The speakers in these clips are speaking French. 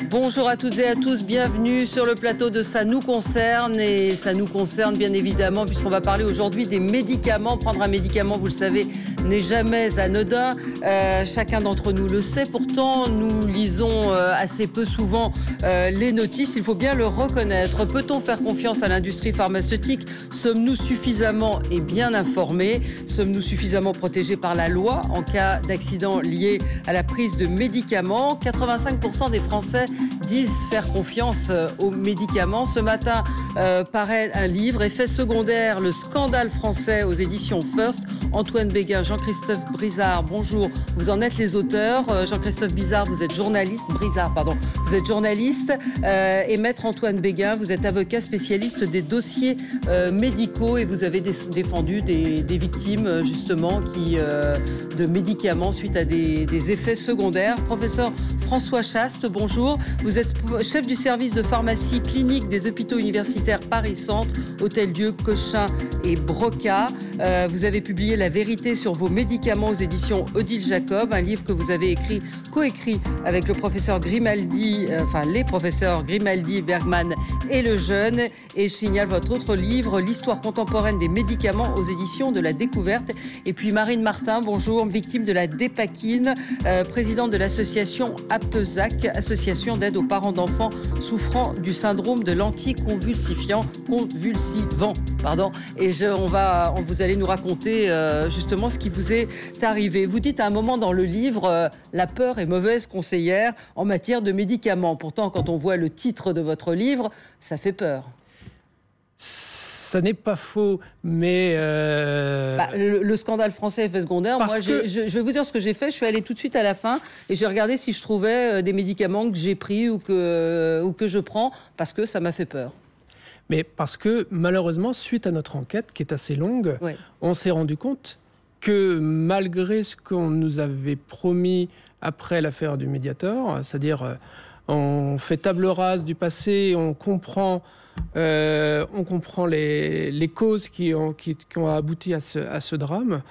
Bonjour à toutes et à tous, bienvenue sur le plateau de Ça nous concerne. Et ça nous concerne bien évidemment puisqu'on va parler aujourd'hui des médicaments. Prendre un médicament, vous le savez, n'est jamais anodin. Chacun d'entre nous le sait. Pourtant, nous lisons assez peu souvent les notices. Il faut bien le reconnaître. Peut-on faire confiance à l'industrie pharmaceutique? Sommes-nous suffisamment et bien informés? Sommes-nous suffisamment protégés par la loi en cas d'accident lié à la prise de médicaments? 85% des Français disent faire confiance aux médicaments. Ce matin paraît un livre, Effets secondaires, le scandale français aux éditions First. Antoine Béguin, Jean-Christophe Brizard, bonjour. Vous en êtes les auteurs. Jean-Christophe Brizard, vous êtes journaliste. Vous êtes journaliste. Et Maître Antoine Béguin, vous êtes avocat spécialiste des dossiers médicaux et vous avez défendu des victimes justement de médicaments suite à des effets secondaires. Professeur François Chaste, bonjour. Vous êtes chef du service de pharmacie clinique des hôpitaux universitaires Paris-Centre, Hôtel-Dieu, Cochin et Broca. Vous avez publié La vérité sur vos médicaments aux éditions Odile Jacob, un livre que vous avez coécrit avec le professeur Grimaldi, les professeurs Grimaldi, Bergman et Lejeune. Et je signale votre autre livre, L'histoire contemporaine des médicaments aux éditions de la Découverte. Et puis Marine Martin, bonjour, victime de la dépakine, présidente de l'association APESAC, association d'aide aux parents d'enfants souffrant du syndrome de l'anticonvulsivant. Et vous allez nous raconter justement ce qui vous est arrivé. Vous dites à un moment dans le livre, la peur est mauvaise conseillère en matière de médicaments. Pourtant, quand on voit le titre de votre livre, ça fait peur. Ça n'est pas faux, mais... Le scandale français effet secondaire, je vais vous dire ce que j'ai fait. Je suis allée tout de suite à la fin et j'ai regardé si je trouvais des médicaments que j'ai pris ou que je prends parce que ça m'a fait peur. Mais parce que, malheureusement, suite à notre enquête, qui est assez longue, on s'est rendu compte que malgré ce qu'on nous avait promis après l'affaire du Mediator, c'est-à-dire on fait table rase du passé, on comprend les causes qui ont abouti à ce drame.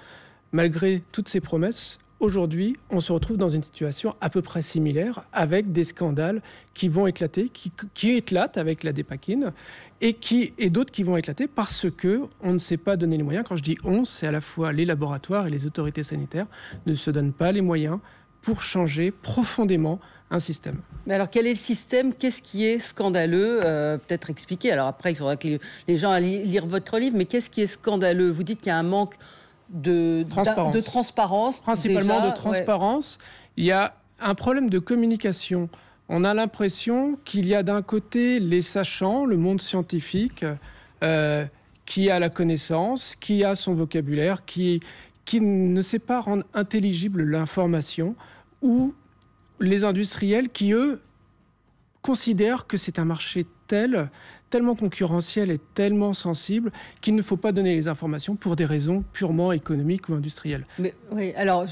Malgré toutes ces promesses, aujourd'hui, on se retrouve dans une situation à peu près similaire avec des scandales qui vont éclater, qui éclatent avec la dépakine et d'autres qui vont éclater parce qu'on ne s'est pas donné les moyens. Quand je dis on, c'est à la fois les laboratoires et les autorités sanitaires ne se donnent pas les moyens pour changer profondément un système. Mais alors, quel est le système? Qu'est-ce qui est scandaleux? Peut-être expliquer. Alors après, il faudra que les gens aillent lire votre livre. Mais qu'est-ce qui est scandaleux? Vous dites qu'il y a un manque de transparence. Principalement de transparence. Il y a un problème de communication. On a l'impression qu'il y a d'un côté les sachants, le monde scientifique, qui a la connaissance, qui a son vocabulaire, qui ne sait pas rendre intelligible l'information, ou les industriels qui, eux, considèrent que c'est un marché tellement concurrentiel et tellement sensible qu'il ne faut pas donner les informations pour des raisons purement économiques ou industrielles. Mais, oui, alors,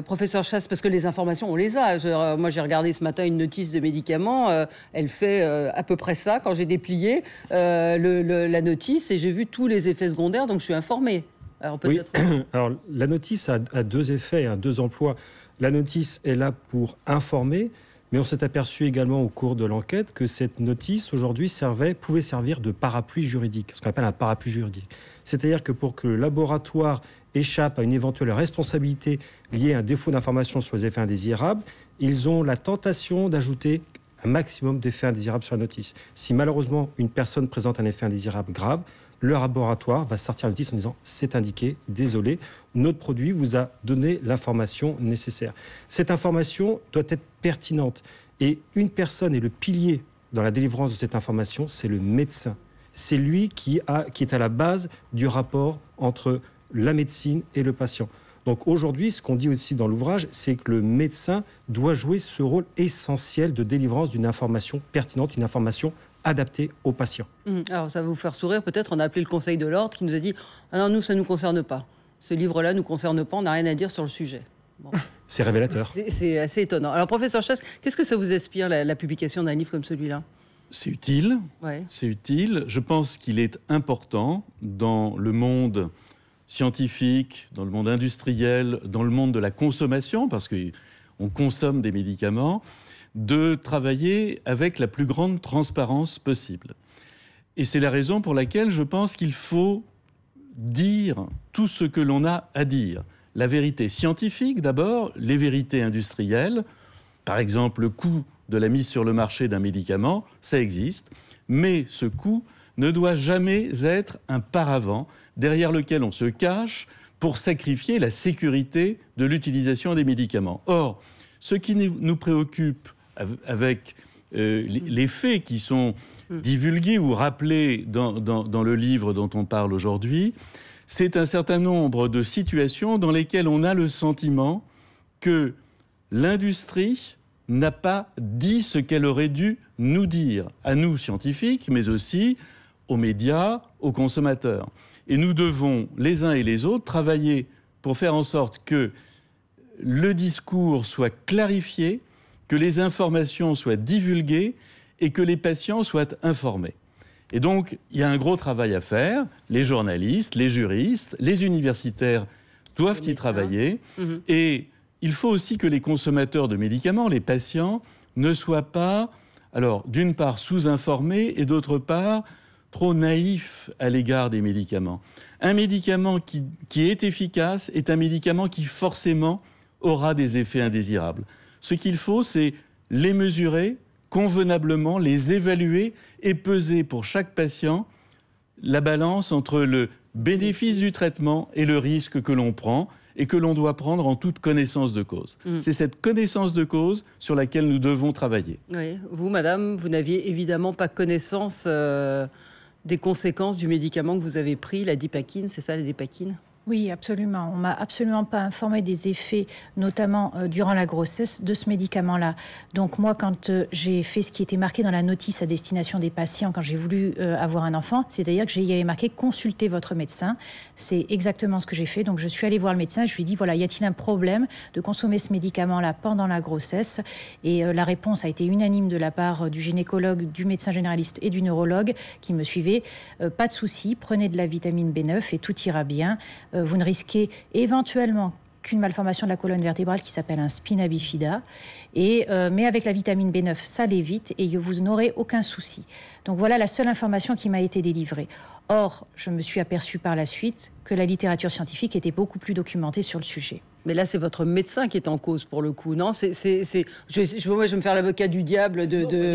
professeur Chasse, parce que les informations, on les a. Moi, j'ai regardé ce matin une notice de médicaments. Elle fait à peu près ça. Quand j'ai déplié la notice et j'ai vu tous les effets secondaires, donc je suis informée. Alors, peut-être... Oui. Alors, la notice a deux effets, deux emplois. La notice est là pour informer, mais on s'est aperçu également au cours de l'enquête que cette notice, aujourd'hui, pouvait servir de parapluie juridique, ce qu'on appelle un parapluie juridique. C'est-à-dire que pour que le laboratoire échappe à une éventuelle responsabilité liée à un défaut d'information sur les effets indésirables, ils ont la tentation d'ajouter un maximum d'effets indésirables sur la notice. Si malheureusement une personne présente un effet indésirable grave, le laboratoire va sortir la notice en disant « c'est indiqué, désolé, notre produit vous a donné l'information nécessaire ». Cette information doit être pertinente. Et une personne est le pilier dans la délivrance de cette information, c'est le médecin. C'est lui qui est à la base du rapport entre la médecine et le patient. Donc aujourd'hui, ce qu'on dit aussi dans l'ouvrage, c'est que le médecin doit jouer ce rôle essentiel de délivrance d'une information pertinente, une information adapté aux patients. Alors, ça va vous faire sourire. Peut-être on a appelé le Conseil de l'Ordre qui nous a dit « Ah non, nous, ça ne nous concerne pas. Ce livre-là ne nous concerne pas, on n'a rien à dire sur le sujet. » Bon. C'est révélateur. C'est assez étonnant. Alors, professeur Chasse, qu'est-ce que ça vous inspire, la publication d'un livre comme celui-là? C'est utile. Ouais. C'est utile. Je pense qu'il est important dans le monde scientifique, dans le monde industriel, dans le monde de la consommation, parce que on consomme des médicaments, de travailler avec la plus grande transparence possible. Et c'est la raison pour laquelle je pense qu'il faut dire tout ce que l'on a à dire. La vérité scientifique d'abord, les vérités industrielles, par exemple le coût de la mise sur le marché d'un médicament, ça existe, mais ce coût ne doit jamais être un paravent derrière lequel on se cache pour sacrifier la sécurité de l'utilisation des médicaments. Or, ce qui nous préoccupe avec les faits qui sont divulgués ou rappelés dans le livre dont on parle aujourd'hui, c'est un certain nombre de situations dans lesquelles on a le sentiment que l'industrie n'a pas dit ce qu'elle aurait dû nous dire, à nous scientifiques, mais aussi aux médias, aux consommateurs. Et nous devons, les uns et les autres, travailler pour faire en sorte que le discours soit clarifié, que les informations soient divulguées et que les patients soient informés. Et donc, il y a un gros travail à faire. Les journalistes, les juristes, les universitaires doivent y travailler. Et il faut aussi que les consommateurs de médicaments, les patients, ne soient pas, alors, d'une part, sous-informés et d'autre part, trop naïfs à l'égard des médicaments. Un médicament qui est efficace est un médicament qui, forcément, aura des effets indésirables. Ce qu'il faut, c'est les mesurer convenablement, les évaluer et peser pour chaque patient la balance entre le bénéfice du traitement et le risque que l'on prend et que l'on doit prendre en toute connaissance de cause. C'est cette connaissance de cause sur laquelle nous devons travailler. Oui. Vous, madame, vous n'aviez évidemment pas connaissance des conséquences du médicament que vous avez pris, la dipakine, c'est ça, la dipakine ? Oui, absolument. On ne m'a absolument pas informé des effets, notamment durant la grossesse, de ce médicament-là. Donc moi, quand j'ai fait ce qui était marqué dans la notice à destination des patients, quand j'ai voulu avoir un enfant, c'est-à-dire que y avait marqué « Consultez votre médecin ». C'est exactement ce que j'ai fait. Donc je suis allée voir le médecin, je lui ai dit « Voilà, y a-t-il un problème de consommer ce médicament-là pendant la grossesse ?» Et la réponse a été unanime de la part du gynécologue, du médecin généraliste et du neurologue qui me suivait. Pas de souci, prenez de la vitamine B9 et tout ira bien. Vous ne risquez éventuellement qu'une malformation de la colonne vertébrale qui s'appelle un spina bifida. Mais avec la vitamine B9, ça l'évite et vous n'aurez aucun souci. Donc voilà la seule information qui m'a été délivrée. Or, je me suis aperçue par la suite que la littérature scientifique était beaucoup plus documentée sur le sujet. Mais là, c'est votre médecin qui est en cause pour le coup, non ? Moi, je vais me faire l'avocat du diable,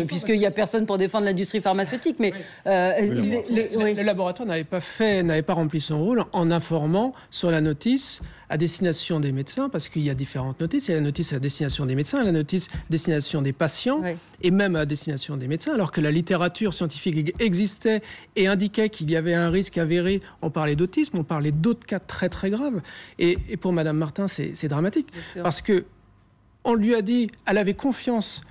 puisqu'il n'y a personne pour défendre l'industrie pharmaceutique. Mais le laboratoire n'avait pas rempli son rôle en informant sur la notice à destination des médecins, parce qu'il y a différentes notices. Il y a la notice à destination des médecins, la notice à destination des patients, et même à destination des médecins, alors que la littérature scientifique existait et indiquait qu'il y avait un risque avéré. On parlait d'autisme, on parlait d'autres cas très très graves. Et pour Madame Martin, c'est dramatique, parce que on lui a dit, elle avait confiance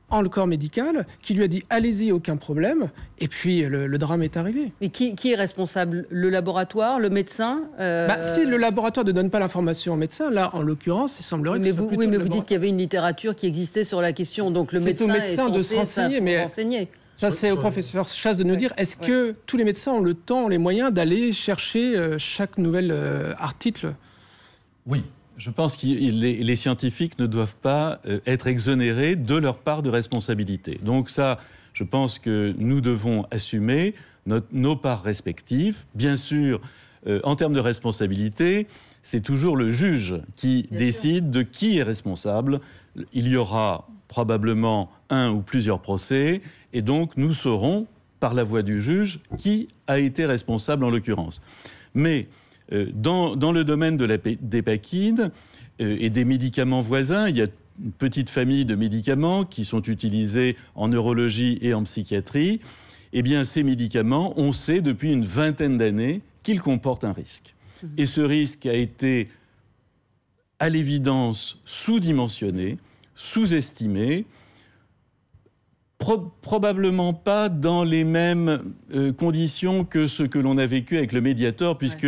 en le corps médical, qui lui a dit allez-y, aucun problème, et puis le drame est arrivé. Et qui est responsable ? Le laboratoire, le médecin Si le laboratoire ne donne pas l'information au médecin, là en l'occurrence, il semblerait que vous dites qu'il y avait une littérature qui existait sur la question, donc le médecin au médecin est de se renseigner, Ça, c'est au professeur Chasse de nous dire, est-ce que tous les médecins ont le temps, les moyens d'aller chercher chaque nouvel article ? Oui. Je pense que les scientifiques ne doivent pas être exonérés de leur part de responsabilité. Donc ça, je pense que nous devons assumer nos parts respectives. Bien sûr, en termes de responsabilité, c'est toujours le juge qui décide de qui est responsable. Il y aura probablement un ou plusieurs procès, et donc nous saurons, par la voix du juge, qui a été responsable en l'occurrence. Mais dans le domaine de la dipakine et des médicaments voisins, il y a une petite famille de médicaments qui sont utilisés en neurologie et en psychiatrie. Eh bien, ces médicaments, on sait depuis une vingtaine d'années qu'ils comportent un risque. Et ce risque a été, à l'évidence, sous-dimensionné, sous-estimé, probablement pas dans les mêmes conditions que ce que l'on a vécu avec le Mediator, puisque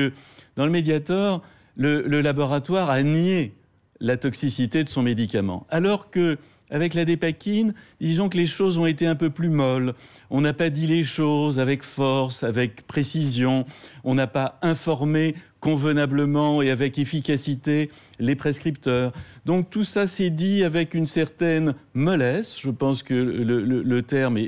dans le Mediator, le laboratoire a nié la toxicité de son médicament. Alors que avec la dépakine, disons que les choses ont été un peu plus molles. On n'a pas dit les choses avec force, avec précision. On n'a pas informé convenablement et avec efficacité les prescripteurs. Donc tout ça s'est dit avec une certaine mollesse. Je pense que le terme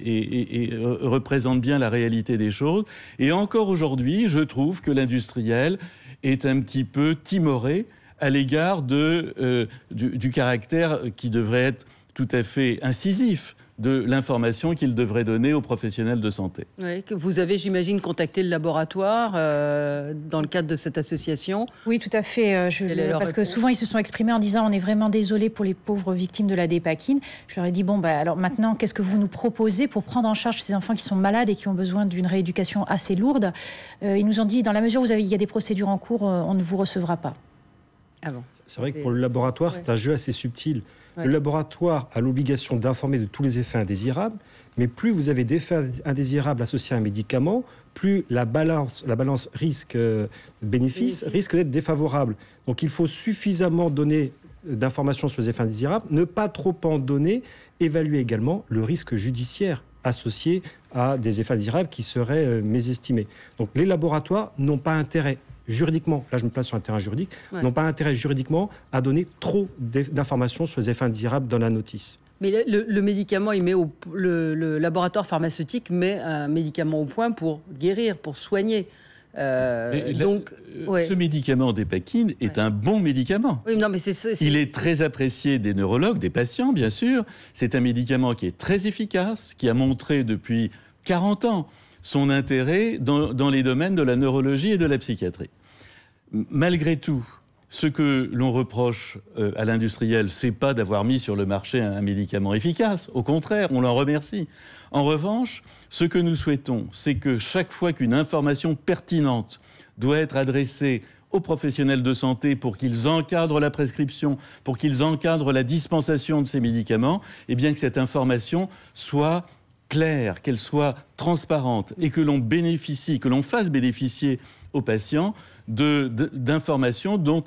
représente bien la réalité des choses. Et encore aujourd'hui, je trouve que l'industriel est un petit peu timoré à l'égard du caractère qui devrait être tout à fait incisif de l'information qu'il devrait donner aux professionnels de santé. Oui, que vous avez, j'imagine, contacté le laboratoire dans le cadre de cette association. Oui, tout à fait. Parce que souvent, ils se sont exprimés en disant « on est vraiment désolé pour les pauvres victimes de la dépakine ». Je leur ai dit « bon, alors maintenant, qu'est-ce que vous nous proposez pour prendre en charge ces enfants qui sont malades et qui ont besoin d'une rééducation assez lourde ?» Ils nous ont dit « dans la mesure où il y a des procédures en cours, on ne vous recevra pas ». Ah bon. C'est vrai que pour le laboratoire, c'est un jeu assez subtil. Ouais. Le laboratoire a l'obligation d'informer de tous les effets indésirables, mais plus vous avez d'effets indésirables associés à un médicament, plus la balance risque-bénéfice risque d'être défavorable. Donc il faut suffisamment donner d'informations sur les effets indésirables, ne pas trop en donner, évaluer également le risque judiciaire associé à des effets indésirables qui seraient mésestimés. Donc les laboratoires n'ont pas intérêt juridiquement, là je me place sur un terrain juridique, n'ont pas intérêt juridiquement à donner trop d'informations sur les effets indésirables dans la notice. Mais le médicament, le laboratoire pharmaceutique met un médicament au point pour guérir, pour soigner. Ce médicament dépakine est un bon médicament. Oui, non, mais il est très apprécié des neurologues, des patients, bien sûr. C'est un médicament qui est très efficace, qui a montré depuis 40 ans son intérêt dans les domaines de la neurologie et de la psychiatrie. Malgré tout, ce que l'on reproche à l'industriel, c'est pas d'avoir mis sur le marché un médicament efficace. Au contraire, on l'en remercie. En revanche, ce que nous souhaitons, c'est que chaque fois qu'une information pertinente doit être adressée aux professionnels de santé pour qu'ils encadrent la prescription, pour qu'ils encadrent la dispensation de ces médicaments, eh bien que cette information soit claire, qu'elle soit transparente et que l'on fasse bénéficier aux patients d'informations dont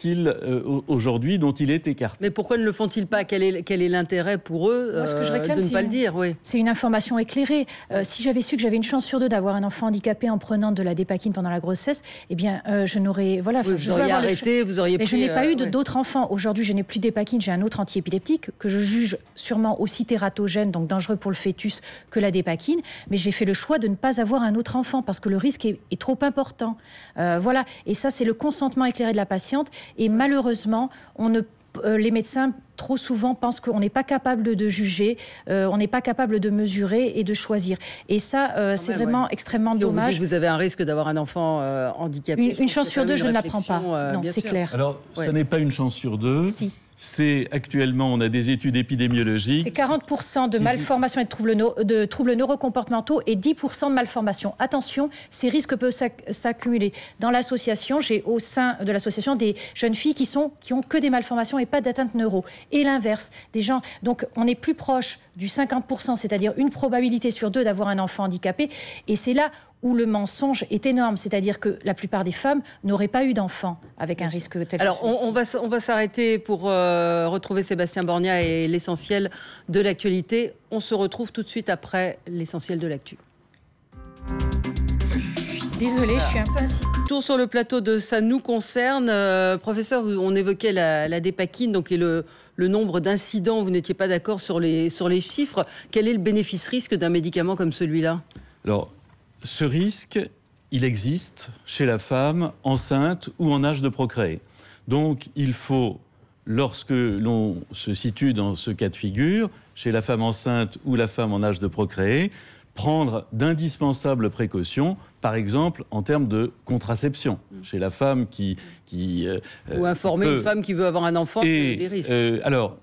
aujourd'hui il est écarté. Mais pourquoi ne le font-ils pas ? Quel est l'intérêt pour eux Moi, ce que je réclame, de ne pas le dire ? Oui. C'est une information éclairée. Si j'avais su que j'avais une chance sur 2 d'avoir un enfant handicapé en prenant de la dépakine pendant la grossesse, eh bien, je n'aurais... Voilà, oui, vous auriez arrêté, vous auriez pris... Mais je n'ai pas eu d'autres enfants. Aujourd'hui, je n'ai plus de dépakine, j'ai un autre antiépileptique que je juge sûrement aussi tératogène, donc dangereux pour le fœtus, que la dépakine. Mais j'ai fait le choix de ne pas avoir un autre enfant parce que le risque est trop important. Voilà. Et ça, c'est le consentement éclairé de la patiente. Et malheureusement, les médecins, trop souvent, pensent qu'on n'est pas capable de juger, on n'est pas capable de mesurer et de choisir. Et ça, c'est vraiment extrêmement dommage. On vous dit que vous avez un risque d'avoir un enfant handicapé. Une chance sur 2, je ne la prends pas. Non, c'est clair. Alors, ça n'est pas une chance sur 2. Si. Actuellement, on a des études épidémiologiques. C'est 40% de malformations et de troubles neurocomportementaux et 10% de malformations. Attention, ces risques peuvent s'accumuler. Dans l'association, j'ai au sein de l'association des jeunes filles qui ont que des malformations et pas d'atteinte neuro. Et l'inverse, des gens. Donc, on est plus proche du 50%, c'est-à-dire une probabilité sur 2 d'avoir un enfant handicapé. Et c'est là où le mensonge est énorme, c'est-à-dire que la plupart des femmes n'auraient pas eu d'enfant avec un risque tel. Alors, on va s'arrêter pour retrouver Sébastien Borgna et l'essentiel de l'actualité. On se retrouve tout de suite après l'essentiel de l'actu. Désolée, je suis un peu ainsi. Tour sur le plateau de Ça nous concerne. Professeur, on évoquait la dépakine, donc, et le nombre d'incidents. Vous n'étiez pas d'accord sur les chiffres. Quel est le bénéfice-risque d'un médicament comme celui-là ? Alors, ce risque, il existe chez la femme enceinte ou en âge de procréer. Donc, il faut, lorsque l'on se situe dans ce cas de figure, chez la femme enceinte ou la femme en âge de procréer, prendre d'indispensables précautions, par exemple en termes de contraception. Chez la femme ou informer une femme qui veut avoir un enfant des risques. Alors,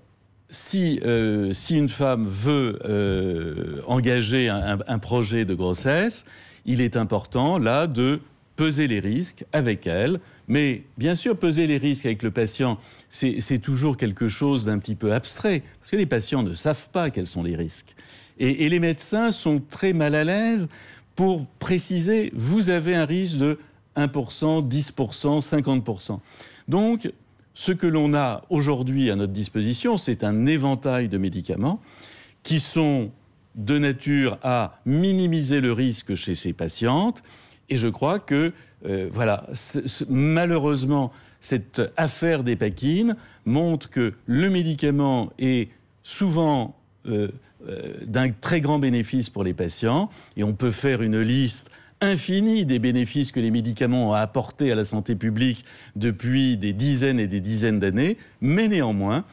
si une femme veut engager un projet de grossesse, il est important, là, de peser les risques avec elle. Mais bien sûr, peser les risques avec le patient, c'est toujours quelque chose d'un petit peu abstrait, parce que les patients ne savent pas quels sont les risques. Et les médecins sont très mal à l'aise pour préciser, vous avez un risque de 1%, 10%, 50%. Donc, ce que l'on a aujourd'hui à notre disposition, c'est un éventail de médicaments qui sont de nature à minimiser le risque chez ces patientes. Et je crois que, malheureusement, cette affaire d'Épakine montre que le médicament est souvent d'un très grand bénéfice pour les patients. Et on peut faire une liste infinie des bénéfices que les médicaments ont apportés à la santé publique depuis des dizaines et des dizaines d'années. Mais néanmoins,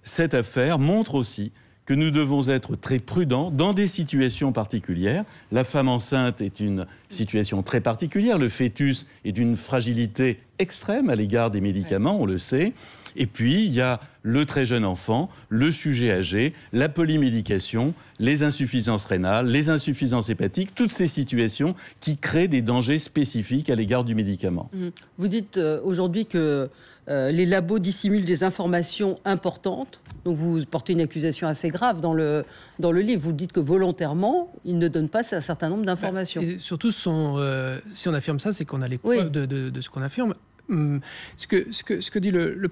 cette affaire montre aussi que nous devons être très prudents dans des situations particulières. La femme enceinte est une situation très particulière. Le fœtus est d'une fragilité extrême à l'égard des médicaments, on le sait. Et puis, il y a le très jeune enfant, le sujet âgé, la polymédication, les insuffisances rénales, les insuffisances hépatiques, toutes ces situations qui créent des dangers spécifiques à l'égard du médicament. Vous dites aujourd'hui que les labos dissimulent des informations importantes. Donc vous portez une accusation assez grave dans le livre. Vous dites que volontairement, ils ne donnent pas un certain nombre d'informations. Et surtout, si on affirme ça, c'est qu'on a les preuves de ce qu'on affirme. Ce que dit le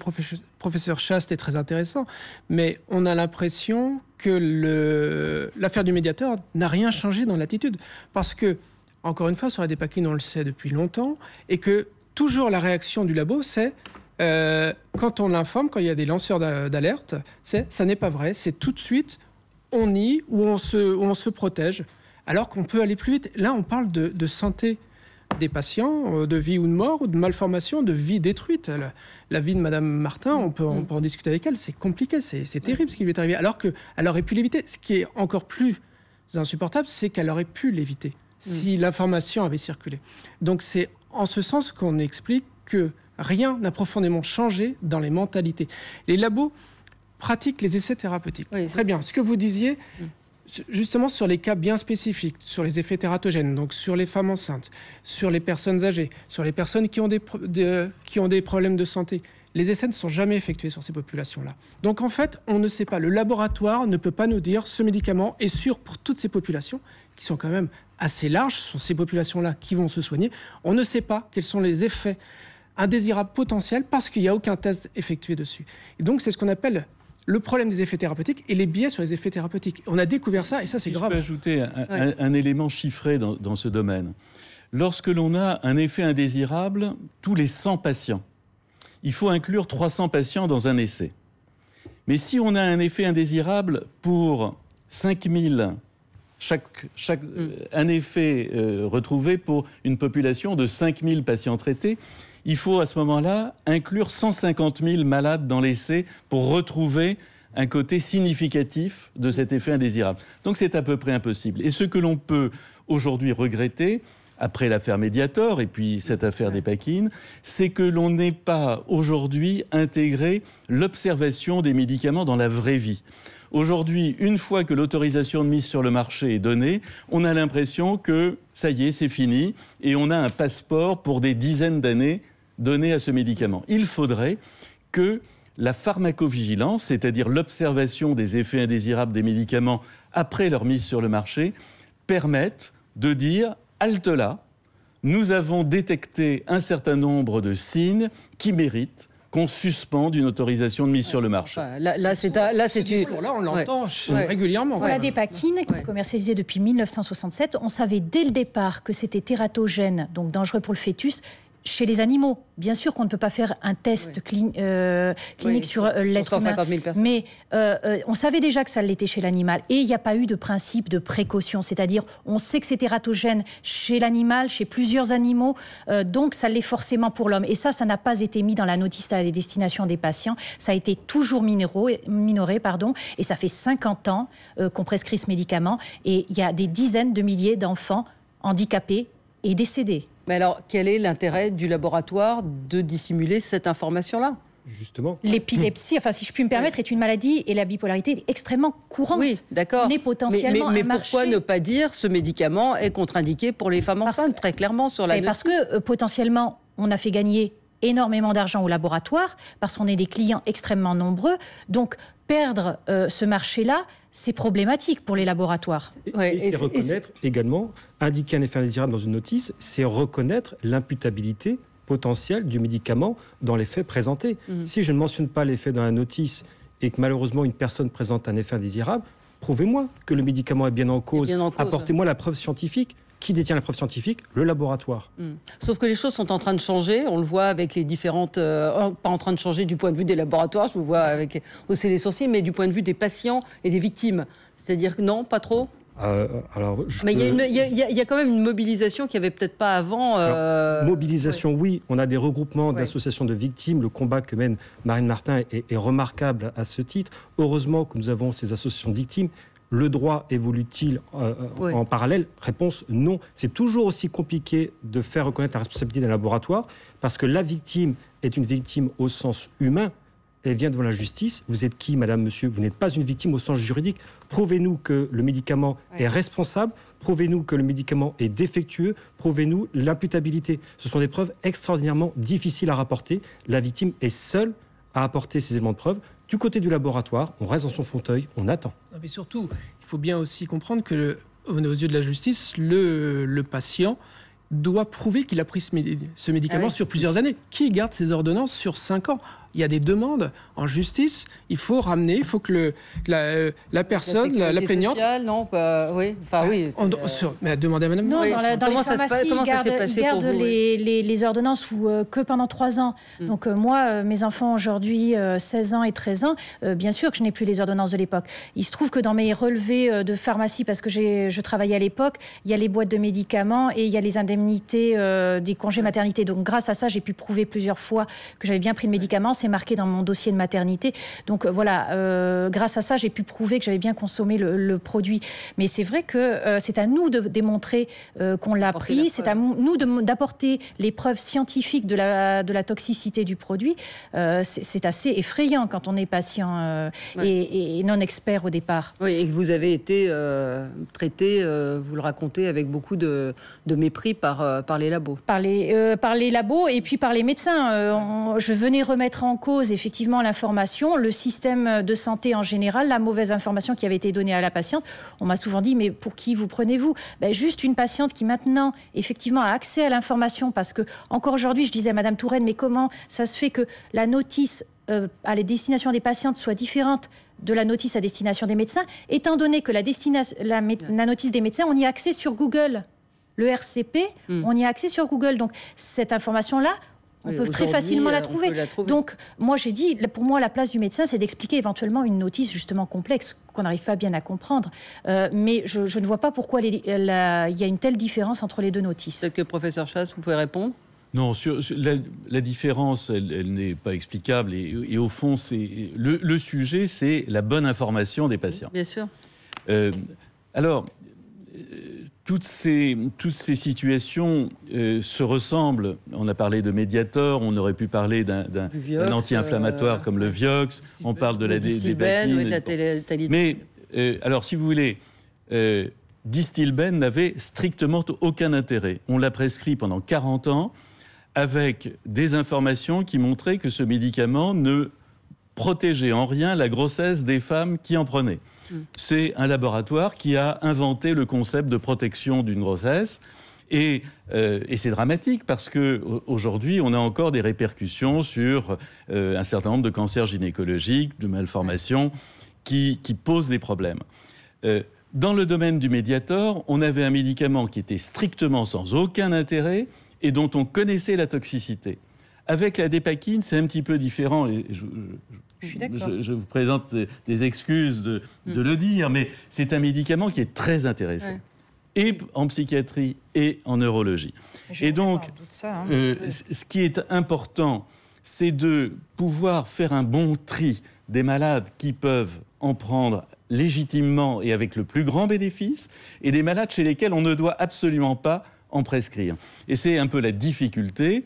professeur Chast est très intéressant, mais on a l'impression que l'affaire du médiateur n'a rien changé dans l'attitude. Parce que, encore une fois, sur la Dépakine, on le sait depuis longtemps, et que toujours la réaction du labo, c'est quand on l'informe, quand il y a des lanceurs d'alerte, ça n'est pas vrai, c'est tout de suite, on nie ou on se protège, alors qu'on peut aller plus vite. Là, on parle de santé des patients, de vie ou de mort, ou de malformation, de vie détruite. La vie de Madame Martin, on peut en discuter avec elle, c'est compliqué, c'est terrible ce qui lui est arrivé, alors qu'elle aurait pu l'éviter. Ce qui est encore plus insupportable, c'est qu'elle aurait pu l'éviter si l'information avait circulé. Donc c'est en ce sens qu'on explique que rien n'a profondément changé dans les mentalités. Les labos pratiquent les essais thérapeutiques. Oui, très bien. Ce que vous disiez, justement sur les cas bien spécifiques, sur les effets tératogènes, donc sur les femmes enceintes, sur les personnes âgées, sur les personnes qui ont des problèmes de santé, les essais ne sont jamais effectués sur ces populations-là. Donc en fait, on ne sait pas. Le laboratoire ne peut pas nous dire ce médicament est sûr pour toutes ces populations, qui sont quand même assez larges, ce sont ces populations-là qui vont se soigner. On ne sait pas quels sont les effets indésirables potentiels parce qu'il n'y a aucun test effectué dessus. Et donc c'est ce qu'on appelle le problème des effets thérapeutiques et les biais sur les effets thérapeutiques. On a découvert ça et ça c'est grave. Je peux ajouter un élément chiffré dans ce domaine. Lorsque l'on a un effet indésirable, tous les 100 patients, il faut inclure 300 patients dans un essai. Mais si on a un effet indésirable pour 5000, un effet retrouvé pour une population de 5000 patients traités, il faut à ce moment-là inclure 150 000 malades dans l'essai pour retrouver un côté significatif de cet effet indésirable. Donc c'est à peu près impossible. Et ce que l'on peut aujourd'hui regretter, après l'affaire Mediator et puis cette affaire d'Épakine, c'est que l'on n'ait pas aujourd'hui intégré l'observation des médicaments dans la vraie vie. Aujourd'hui, une fois que l'autorisation de mise sur le marché est donnée, on a l'impression que ça y est, c'est fini, et on a un passeport pour des dizaines d'années donné à ce médicament. Il faudrait que la pharmacovigilance, c'est-à-dire l'observation des effets indésirables des médicaments après leur mise sur le marché, permette de dire « halte là, nous avons détecté un certain nombre de signes qui méritent qu'on suspende une autorisation de mise sur le marché. Là, on l'entend régulièrement. Pour la Dépakine, qui est commercialisée depuis 1967, on savait dès le départ que c'était tératogène, donc dangereux pour le fœtus, chez les animaux. Bien sûr qu'on ne peut pas faire un test clinique sur l'être humain, mais on savait déjà que ça l'était chez l'animal. Et il n'y a pas eu de principe de précaution, c'est-à-dire on sait que c'est tératogène chez l'animal, chez plusieurs animaux, donc ça l'est forcément pour l'homme. Et ça n'a pas été mis dans la notice à destination des patients. Ça a été toujours minoré, et ça fait 50 ans qu'on prescrit ce médicament. Et il y a des dizaines de milliers d'enfants handicapés et décédés. Mais alors, quel est l'intérêt du laboratoire de dissimuler cette information-là ? Justement. L'épilepsie, enfin si je puis me permettre, est une maladie et la bipolarité est extrêmement courante. Oui, d'accord. On est potentiellement mais pourquoi ne pas dire ce médicament est contre-indiqué pour les femmes enceintes, très clairement sur la notice ? Parce que potentiellement, on a fait gagner énormément d'argent au laboratoire, parce qu'on est des clients extrêmement nombreux. Donc, perdre ce marché-là, c'est problématique pour les laboratoires. Et c'est reconnaître également, indiquer un effet indésirable dans une notice, c'est reconnaître l'imputabilité potentiel du médicament dans les faits présentés. Si je ne mentionne pas l'effet dans la notice et que malheureusement une personne présente un effet indésirable, prouvez-moi que le médicament est bien en cause. Apportez-moi la preuve scientifique. Qui détient la preuve scientifique? Le laboratoire. Sauf que les choses sont en train de changer. On le voit avec les différentes... pas en train de changer du point de vue des laboratoires, je vous vois avec hausser les sourcils, mais du point de vue des patients et des victimes. C'est-à-dire que non, pas trop? Mais il y a quand même une mobilisation qu'il n'y avait peut-être pas avant. Mobilisation, oui. On a des regroupements d'associations de victimes. Le combat que mène Marine Martin est remarquable à ce titre. Heureusement que nous avons ces associations de victimes. Le droit évolue-t-il en parallèle? Réponse non. C'est toujours aussi compliqué de faire reconnaître la responsabilité d'un laboratoire parce que la victime est une victime au sens humain. Elle vient devant la justice. Vous êtes qui, madame, monsieur? Vous n'êtes pas une victime au sens juridique. Prouvez-nous que le médicament est responsable. Prouvez-nous que le médicament est défectueux. Prouvez-nous l'imputabilité. Ce sont des preuves extraordinairement difficiles à rapporter. La victime est seule à apporter ces éléments de preuve. Du côté du laboratoire, on reste dans son fauteuil, on attend. Non, mais surtout, il faut bien aussi comprendre que, aux yeux de la justice, le patient doit prouver qu'il a pris ce médicament sur plusieurs années. Qui garde ses ordonnances sur 5 ans? Il y a des demandes en justice, il faut ramener, il faut que la personne, la plaignante... Sociale, non, oui. Enfin, oui. Mais demandez à madame. Non, dans les pharmacies, ils gardent vous, les ordonnances que pendant 3 ans. Donc moi, mes enfants aujourd'hui, 16 ans et 13 ans, bien sûr que je n'ai plus les ordonnances de l'époque. Il se trouve que dans mes relevés de pharmacie, parce que je travaillais à l'époque, il y a les boîtes de médicaments et il y a les indemnités des congés maternité. Donc grâce à ça, j'ai pu prouver plusieurs fois que j'avais bien pris le médicament. C'est marqué dans mon dossier de maternité. Donc voilà, grâce à ça, j'ai pu prouver que j'avais bien consommé le produit. Mais c'est vrai que c'est à nous de démontrer qu'on l'a pris. C'est à nous d'apporter les preuves scientifiques de la toxicité du produit. C'est assez effrayant quand on est patient et non expert au départ. Oui, et que vous avez été traité, vous le racontez, avec beaucoup de mépris par les labos. Par les labos et puis par les médecins. Je venais remettre en cause effectivement l'information, le système de santé en général, la mauvaise information qui avait été donnée à la patiente. On m'a souvent dit, mais pour qui vous prenez-vous? Juste une patiente qui maintenant effectivement a accès à l'information, parce que encore aujourd'hui, je disais à Madame Touraine, mais comment ça se fait que la notice à la destination des patientes soit différente de la notice à destination des médecins, étant donné que la notice des médecins, on y a accès sur Google. Le RCP, on y a accès sur Google. Donc cette information-là, on peut très facilement la trouver. Donc, moi, j'ai dit, pour moi, la place du médecin, c'est d'expliquer éventuellement une notice justement complexe qu'on n'arrive pas bien à comprendre. Mais je ne vois pas pourquoi il y a une telle différence entre les deux notices. Peut-être que, professeur Chasse, vous pouvez répondre. Non, la différence, elle n'est pas explicable. Et au fond, le sujet, c'est la bonne information des patients. Bien sûr. Alors... Toutes ces situations se ressemblent. On a parlé de Mediator, on aurait pu parler d'un anti-inflammatoire comme le Vioxx, on parle de la débakine. Mais, alors, si vous voulez, Distilben n'avait strictement aucun intérêt. On l'a prescrit pendant 40 ans avec des informations qui montraient que ce médicament ne protégeait en rien la grossesse des femmes qui en prenaient. C'est un laboratoire qui a inventé le concept de protection d'une grossesse. Et c'est dramatique parce qu'aujourd'hui, on a encore des répercussions sur un certain nombre de cancers gynécologiques, de malformations qui posent des problèmes. Dans le domaine du Mediator, on avait un médicament qui était strictement sans aucun intérêt et dont on connaissait la toxicité. Avec la dépakine, c'est un petit peu différent. Et je vous présente des excuses de le dire, mais c'est un médicament qui est très intéressant. Et en psychiatrie et en neurologie. Et donc, ce qui est important, c'est de pouvoir faire un bon tri des malades qui peuvent en prendre légitimement et avec le plus grand bénéfice, et des malades chez lesquels on ne doit absolument pas en prescrire. Et c'est un peu la difficulté.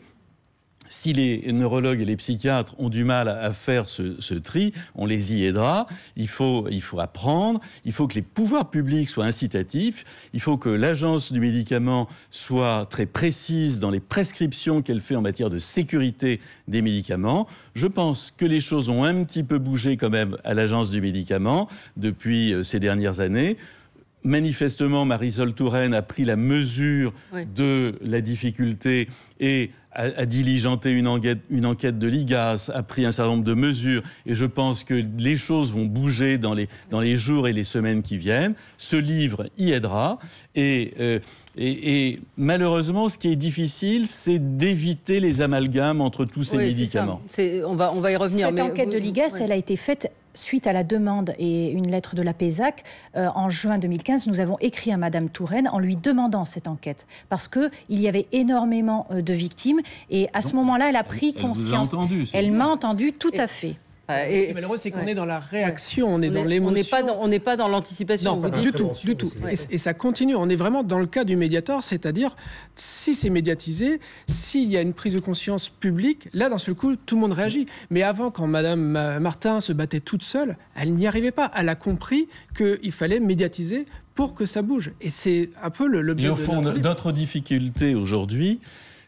Si les neurologues et les psychiatres ont du mal à faire ce tri, on les y aidera. Il faut apprendre, il faut que les pouvoirs publics soient incitatifs, il faut que l'agence du médicament soit très précise dans les prescriptions qu'elle fait en matière de sécurité des médicaments. Je pense que les choses ont un petit peu bougé quand même à l'agence du médicament depuis ces dernières années. manifestement, Marisol Touraine a pris la mesure de la difficulté et a diligenté une enquête de l'IGAS, a pris un certain nombre de mesures, et je pense que les choses vont bouger dans les jours et les semaines qui viennent. Ce livre y aidera, et malheureusement, ce qui est difficile, c'est d'éviter les amalgames entre tous ces médicaments. On va y revenir. Cette enquête de l'IGAS, elle a été faite suite à la demande et une lettre de l'APESAC. En juin 2015, nous avons écrit à Madame Touraine en lui demandant cette enquête. Parce qu'il y avait énormément de victimes. Et à ce moment-là, elle a pris conscience. Elle m'a entendu, tout à fait. Ce qui est malheureux, c'est qu'on est dans la réaction, on est dans l'émotion. On n'est pas dans l'anticipation. Non, du tout. Et ça continue. On est vraiment dans le cas du médiator, c'est-à-dire si c'est médiatisé, s'il y a une prise de conscience publique, là, d'un seul coup, tout le monde réagit. Mais avant, quand Madame Martin se battait toute seule, elle n'y arrivait pas. Elle a compris qu'il fallait médiatiser pour que ça bouge. Et c'est un peu l'objet de notre livre. Et au fond, notre difficulté aujourd'hui,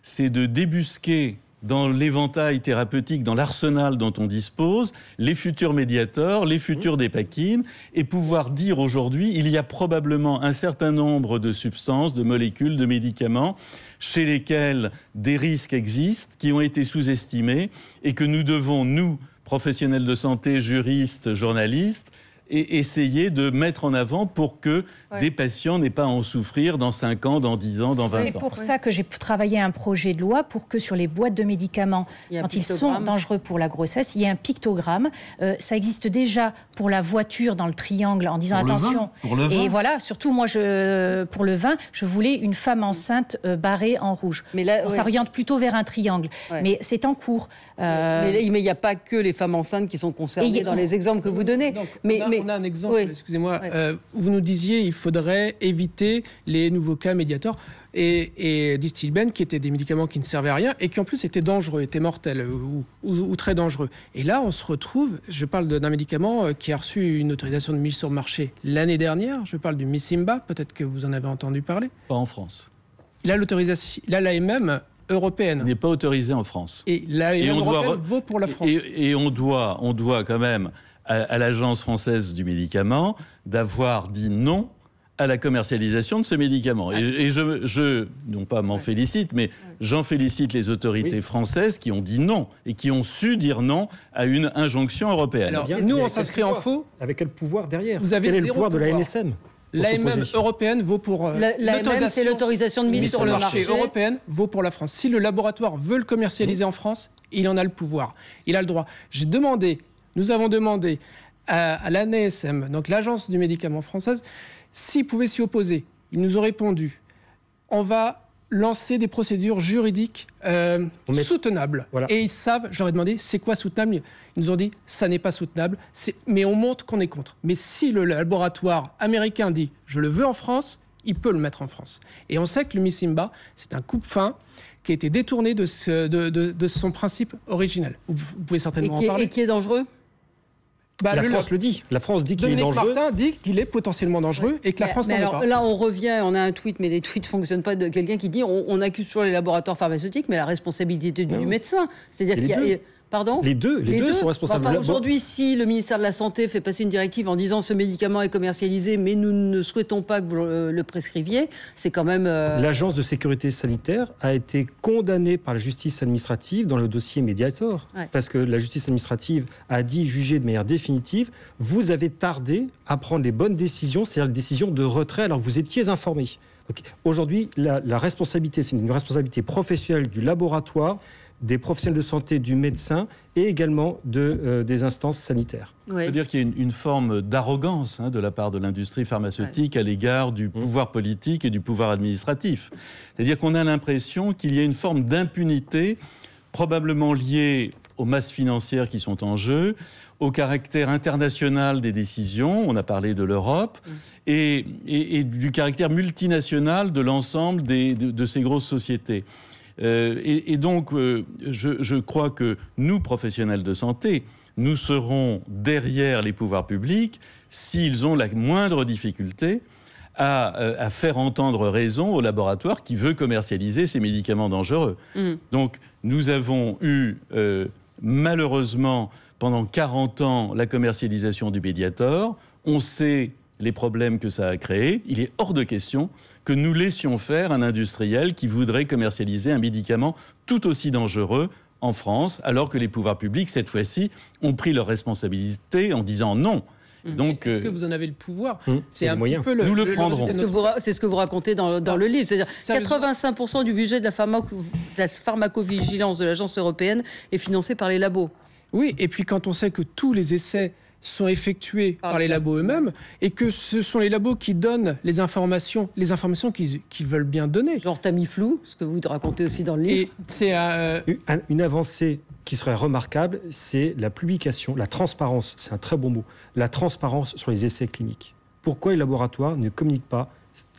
c'est de débusquer dans l'éventail thérapeutique, dans l'arsenal dont on dispose, les futurs médiators, les futurs dépakines, et pouvoir dire aujourd'hui, il y a probablement un certain nombre de substances, de molécules, de médicaments, chez lesquels des risques existent, qui ont été sous-estimés, et que nous devons, nous, professionnels de santé, juristes, journalistes, et essayer de mettre en avant pour que des patients n'aient pas à en souffrir dans 5 ans, dans 10 ans, dans 20 ans. C'est pour ça que j'ai travaillé un projet de loi pour que sur les boîtes de médicaments, quand ils sont dangereux pour la grossesse, il y ait un pictogramme. Ça existe déjà pour la voiture dans le triangle en disant attention. Pour le vin. Et voilà, surtout moi, pour le vin, je voulais une femme enceinte barrée en rouge. Mais là, on s'oriente plutôt vers un triangle. Mais c'est en cours. Mais il n'y a pas que les femmes enceintes qui sont concernées dans les exemples que vous donnez. On a un exemple, excusez-moi, vous nous disiez il faudrait éviter les nouveaux cas médiators et Distilben, qui étaient des médicaments qui ne servaient à rien et qui en plus étaient dangereux, étaient mortels ou très dangereux. Et là, on se retrouve, je parle d'un médicament qui a reçu une autorisation de mise sur le marché l'année dernière, je parle du Mysimba, peut-être que vous en avez entendu parler. Pas en France. Il a l'autorisation, l'AMM européenne. Il n'est pas autorisé en France. Et l'AMM européenne vaut pour la France. Et on doit quand même à l'Agence française du médicament d'avoir dit non à la commercialisation de ce médicament. Et je non pas m'en félicite, mais j'en félicite les autorités françaises qui ont dit non et qui ont su dire non à une injonction européenne. Alors, nous, on s'inscrit en faux. Avec quel pouvoir derrière? Vous avez quel est le pouvoir de l'ANSM? L'AMM européenne vaut pour l'AMM, c'est l'autorisation de mise sur le marché européenne vaut pour la France. Si le laboratoire veut le commercialiser en France, il en a le pouvoir, il a le droit. Nous avons demandé à l'ANSM, donc l'Agence du médicament française, s'ils pouvaient s'y opposer. Ils nous ont répondu, on va lancer des procédures juridiques soutenables. Voilà. Et ils savent, je leur ai demandé, c'est quoi soutenable? Ils nous ont dit, ça n'est pas soutenable, mais on montre qu'on est contre. Mais si le laboratoire américain dit, je le veux en France, il peut le mettre en France. Et on sait que le Mysimba, c'est un coupe-faim qui a été détourné de son principe originel. Vous pouvez certainement en parler. Et qui est dangereux? La France le dit. La France dit qu'il est dangereux. Martin dit qu'il est potentiellement dangereux et que la France n'en est pas. Là, on revient, on a un tweet, mais les tweets ne fonctionnent pas, de quelqu'un qui dit on accuse toujours les laboratoires pharmaceutiques, mais la responsabilité du médecin. C'est-à-dire qu'il y a... Pardon ? Les deux sont responsables. Enfin, aujourd'hui, si le ministère de la Santé fait passer une directive en disant ce médicament est commercialisé, mais nous ne souhaitons pas que vous le prescriviez, c'est quand même... L'Agence de sécurité sanitaire a été condamnée par la justice administrative dans le dossier Mediator. Parce que la justice administrative a dit, jugé de manière définitive, vous avez tardé à prendre les bonnes décisions, c'est-à-dire les décisions de retrait, alors que vous étiez informés. Aujourd'hui, la responsabilité, c'est une responsabilité professionnelle du laboratoire, des professionnels de santé, du médecin et également des instances sanitaires. C'est-à-dire qu'il y a une forme d'arrogance de la part de l'industrie pharmaceutique à l'égard du pouvoir politique et du pouvoir administratif. C'est-à-dire qu'on a l'impression qu'il y a une forme d'impunité probablement liée aux masses financières qui sont en jeu, au caractère international des décisions, on a parlé de l'Europe, et du caractère multinational de l'ensemble de ces grosses sociétés. Et donc, je crois que nous, professionnels de santé, nous serons derrière les pouvoirs publics s'ils ont la moindre difficulté à faire entendre raison au laboratoire qui veut commercialiser ces médicaments dangereux. Donc, nous avons eu, malheureusement, pendant 40 ans, la commercialisation du Mediator. On sait les problèmes que ça a créés, il est hors de question que nous laissions faire un industriel qui voudrait commercialiser un médicament tout aussi dangereux en France, alors que les pouvoirs publics, cette fois-ci, ont pris leurs responsabilités en disant non. Donc, est-ce que vous en avez le pouvoir? C'est un petit peu nous le prendrons. C'est ce que vous racontez dans le livre. C'est-à-dire 85% du budget de la pharmacovigilance de l'Agence européenne est financé par les labos. Oui, et puis quand on sait que tous les essais sont effectués par les labos eux-mêmes et que ce sont les labos qui donnent les informations qu'ils veulent bien donner. Genre Tamiflu, ce que vous racontez aussi dans le livre. Et c'est une avancée qui serait remarquable, c'est la publication, la transparence, c'est un très bon mot, la transparence sur les essais cliniques. Pourquoi les laboratoires ne communiquent pas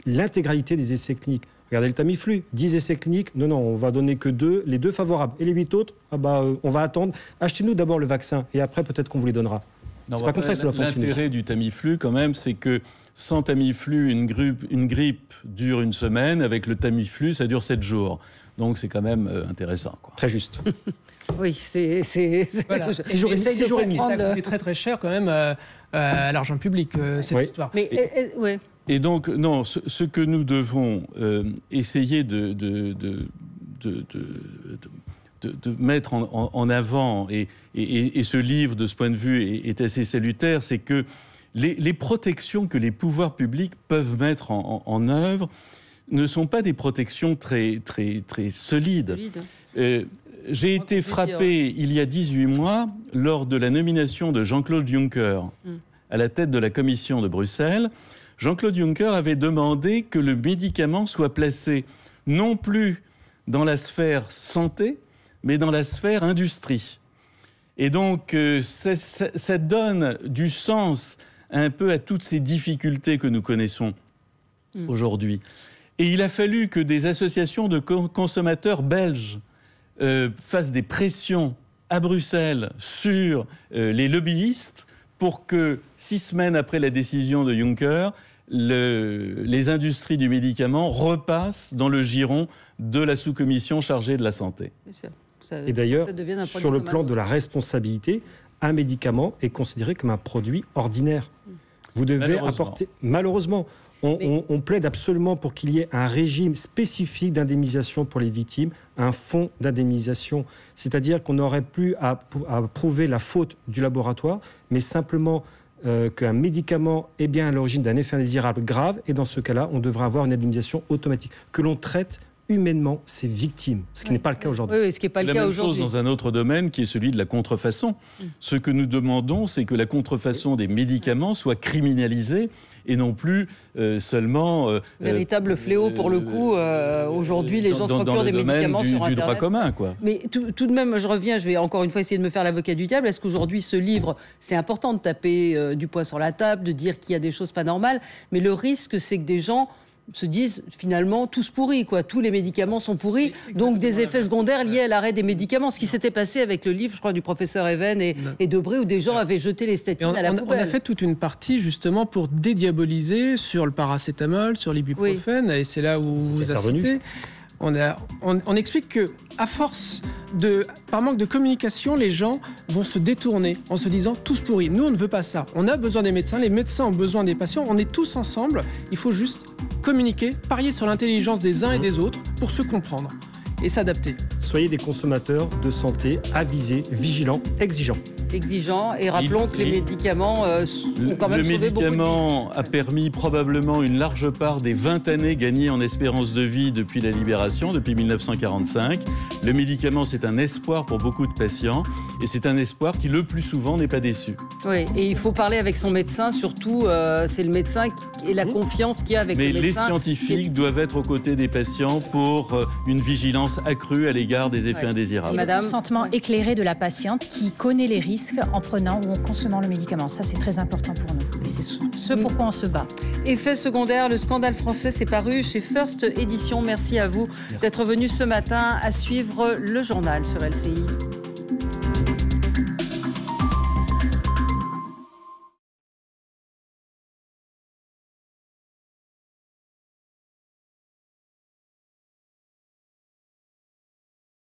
l'intégralité des essais cliniques? Regardez le Tamiflu, 10 essais cliniques, non, on va donner que 2, les 2 favorables. Et les 8 autres, on va attendre. Achetez-nous d'abord le vaccin et après peut-être qu'on vous les donnera. C'est pas comme ça que ça doit fonctionner. L'intérêt du Tamiflu, quand même, c'est que sans Tamiflu, une grippe dure une semaine. Avec le Tamiflu, ça dure 7 jours. Donc c'est quand même intéressant, quoi. Très juste. Oui, c'est voilà. C'est jour et demi. Ça coûtait très très cher quand même à l'argent public, cette histoire. Mais, ouais. Et donc, non, ce que nous devons essayer de mettre en avant, et ce livre, de ce point de vue, est assez salutaire, c'est que les protections que les pouvoirs publics peuvent mettre en œuvre ne sont pas des protections très, très, très solides. J'ai été frappé il y a 18 mois, lors de la nomination de Jean-Claude Juncker à la tête de la Commission de Bruxelles. Jean-Claude Juncker avait demandé que le médicament soit placé non plus dans la sphère santé, mais dans la sphère industrie. Et donc, ça donne du sens un peu à toutes ces difficultés que nous connaissons aujourd'hui. Et il a fallu que des associations de consommateurs belges fassent des pressions à Bruxelles sur les lobbyistes pour que, 6 semaines après la décision de Juncker, les industries du médicament repassent dans le giron de la sous-commission chargée de la santé. Bien sûr. Et d'ailleurs, sur le plan de la responsabilité, un médicament est considéré comme un produit ordinaire. Vous devez apporter... Malheureusement, on plaide absolument pour qu'il y ait un régime spécifique d'indemnisation pour les victimes, un fonds d'indemnisation. C'est-à-dire qu'on n'aurait plus à prouver la faute du laboratoire, mais simplement qu'un médicament est bien à l'origine d'un effet indésirable grave, et dans ce cas-là, on devrait avoir une indemnisation automatique. Que l'on traite humainement ces victimes, ce qui n'est pas le cas aujourd'hui. Oui, ce qui n'est pas le cas la même aujourd'hui. chose dans un autre domaine qui est celui de la contrefaçon. Ce que nous demandons, c'est que la contrefaçon des médicaments soit criminalisée et non plus seulement... véritable fléau pour le coup. Aujourd'hui, les gens se procurent des médicaments sur Internet. Du droit commun, quoi. Mais tout de même, je vais encore une fois essayer de me faire l'avocat du diable. Est-ce qu'aujourd'hui, ce livre, c'est important de taper du poing sur la table, de dire qu'il y a des choses pas normales, mais le risque, c'est que des gens se disent finalement tous pourris, quoi. Tous les médicaments sont pourris, donc des effets secondaires liés à l'arrêt des médicaments. Ce qui s'était passé avec le livre, je crois, du professeur Even et Debré, où des gens avaient jeté les statines à la poubelle. On a fait toute une partie justement pour dédiaboliser sur le paracétamol, sur l'ibuprofène, et c'est là où vous avez cité. On explique que, à force par manque de communication, les gens vont se détourner en se disant tous pourris. Nous, on ne veut pas ça. On a besoin des médecins, les médecins ont besoin des patients. On est tous ensemble. Il faut juste communiquer, parier sur l'intelligence des uns et des autres pour se comprendre et s'adapter. Soyez des consommateurs de santé avisés, vigilants, exigeants. Exigeants, et rappelons que les médicaments ont quand même sauvé beaucoup de vies. Le médicament a permis probablement une large part des 20 années gagnées en espérance de vie depuis la libération, depuis 1945. Le médicament, c'est un espoir pour beaucoup de patients, et c'est un espoir qui, le plus souvent, n'est pas déçu. Oui, et il faut parler avec son médecin, surtout, c'est le médecin et la confiance qu'il y a avec le médecin. Mais les scientifiques doivent être aux côtés des patients pour une vigilance accrue à l'égard des effets indésirables. Le consentement éclairé de la patiente qui connaît les risques en prenant ou en consommant le médicament. Ça, c'est très important pour nous. Et c'est ce pourquoi on se bat. Effet secondaire, le scandale français, c'est paru chez First Édition. Merci à vous d'être venu ce matin à suivre le journal sur LCI.